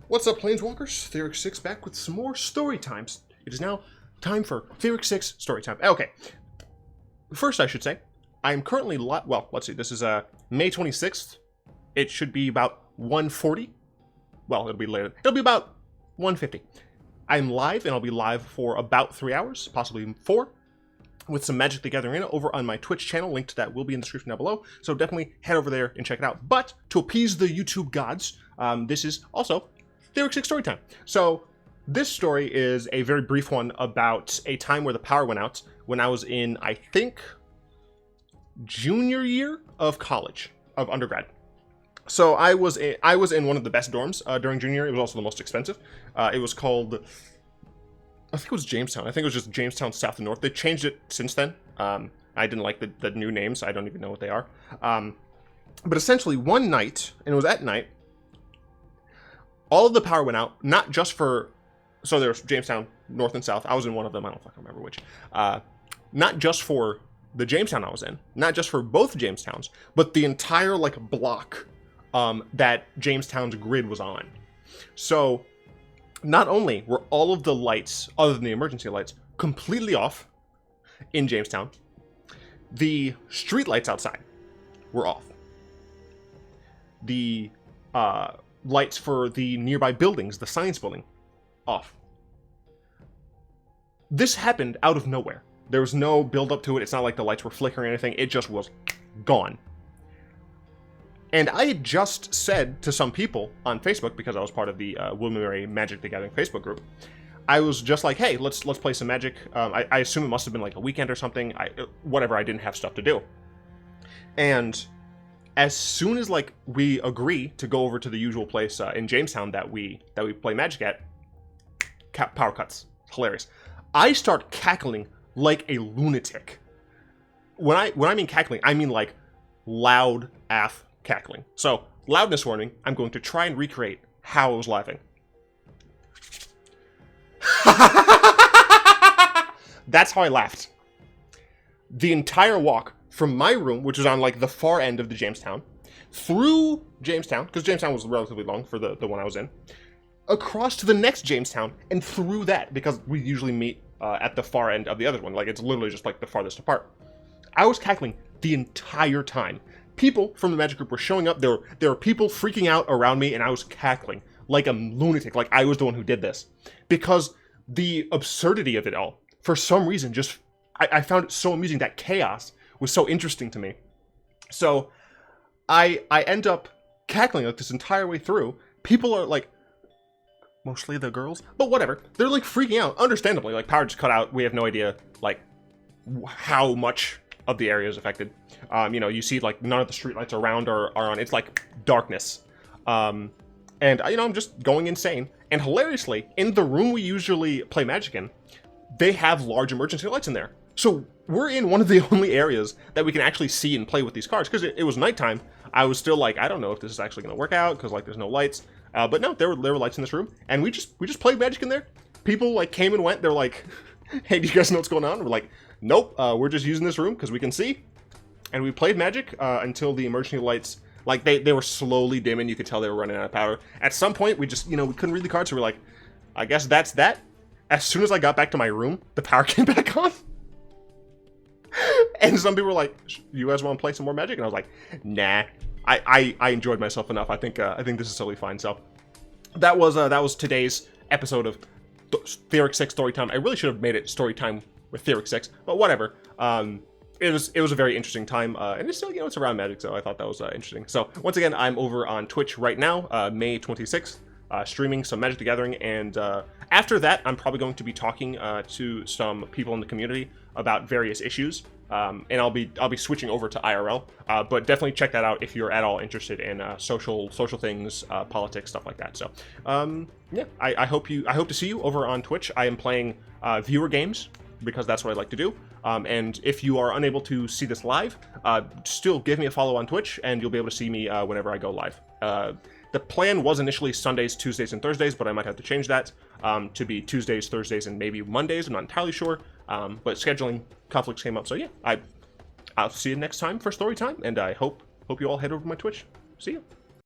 What's up, Planeswalkers? ThyrixSyx back with some more story times. It is now time for ThyrixSyx StoryTime. Okay, first I should say, I am currently, well, let's see, this is May 26th. It should be about 1:40. Well, it'll be later. It'll be about 1:50. I'm live, and I'll be live for about 3 hours, possibly 4, with some Magic the Gathering Arena over on my Twitch channel. Link to that will be in the description down below, so definitely head over there and check it out. But to appease the YouTube gods, this is also ThyrixSyx Storytime. So this story is a very brief one about a time where the power went out when I was in, I think, junior year of college, of undergrad. So I was in one of the best dorms during junior year. It was also the most expensive. It was called, I think it was Jamestown. I think it was just Jamestown South and North. They changed it since then. I didn't like the new names. I don't even know what they are. But essentially one night, and it was at night, all of the power went out, not just for, so there's Jamestown North and South. I was in one of them. I don't fucking remember which. Not just for the Jamestown I was in, not just for both Jamestowns, but the entire like block that Jamestown's grid was on. So not only were all of the lights, other than the emergency lights, completely off in Jamestown, the street lights outside were off. The lights for the nearby buildings, the science building, off. This happened out of nowhere. There was no build up to it. It's not like the lights were flickering or anything. It just was gone. And I had just said to some people on Facebook, because I was part of the William & Magic the Gathering Facebook group, I was just like, hey, let's play some Magic. I assume it must have been like a weekend or something. Whatever, I didn't have stuff to do. And as soon as like we agree to go over to the usual place in Jamestown that we play Magic at, power cuts. Hilarious. I start cackling like a lunatic. When I mean cackling, I mean like loud AF cackling. So, loudness warning, I'm going to try and recreate how I was laughing. That's how I laughed. The entire walk from my room, which was on like the far end of the Jamestown, through Jamestown, because Jamestown was relatively long for the one I was in, across to the next Jamestown, and through that, because we usually meet at the far end of the other one. Like, it's literally just like the farthest apart. I was cackling the entire time. People from the Magic group were showing up. There were people freaking out around me, and I was cackling like a lunatic, like I was the one who did this. Because the absurdity of it all, for some reason, just, I found it so amusing. That chaos was so interesting to me. So I end up cackling like this entire way through. People are like, mostly the girls, but whatever. They're like freaking out, understandably. Like, power just cut out. We have no idea like how much of the area is affected. You know, you see like none of the streetlights around are on. It's like darkness. And you know, I'm just going insane. And hilariously, in the room we usually play Magic in, they have large emergency lights in there. So we're in one of the only areas that we can actually see and play with these cards. Because it was nighttime, I was still like, I don't know if this is actually going to work out, because like there's no lights. But no, there were lights in this room, and we just played Magic in there. People like came and went. They're like, hey, do you guys know what's going on? We're like, nope, we're just using this room because we can see. And we played Magic until the emergency lights, like they were slowly dimming. You could tell they were running out of power. At some point, we just, you know, we couldn't read the cards, so we're like, I guess that's that. As soon as I got back to my room, the power came back on. And some people were like, you guys want to play some more Magic? And I was like, nah. I enjoyed myself enough. I think this is totally fine. So that was today's episode of ThyrixSyx Storytime. I really should have made it Storytime with ThyrixSyx, but whatever. It was a very interesting time, and it's still, you know, it's around Magic, so I thought that was interesting. So once again, I'm over on Twitch right now, May 26th, streaming some Magic the Gathering, and after that, I'm probably going to be talking to some people in the community about various issues. And I'll be switching over to IRL, but definitely check that out if you're at all interested in social things, politics, stuff like that. So yeah, I hope to see you over on Twitch. I am playing viewer games because that's what I like to do. And if you are unable to see this live, still give me a follow on Twitch, and you'll be able to see me whenever I go live. The plan was initially Sundays, Tuesdays, and Thursdays, but I might have to change that to be Tuesdays, Thursdays, and maybe Mondays. I'm not entirely sure, but scheduling conflicts came up. So yeah, I'll see you next time for story time, and I hope you all head over to my Twitch. See you.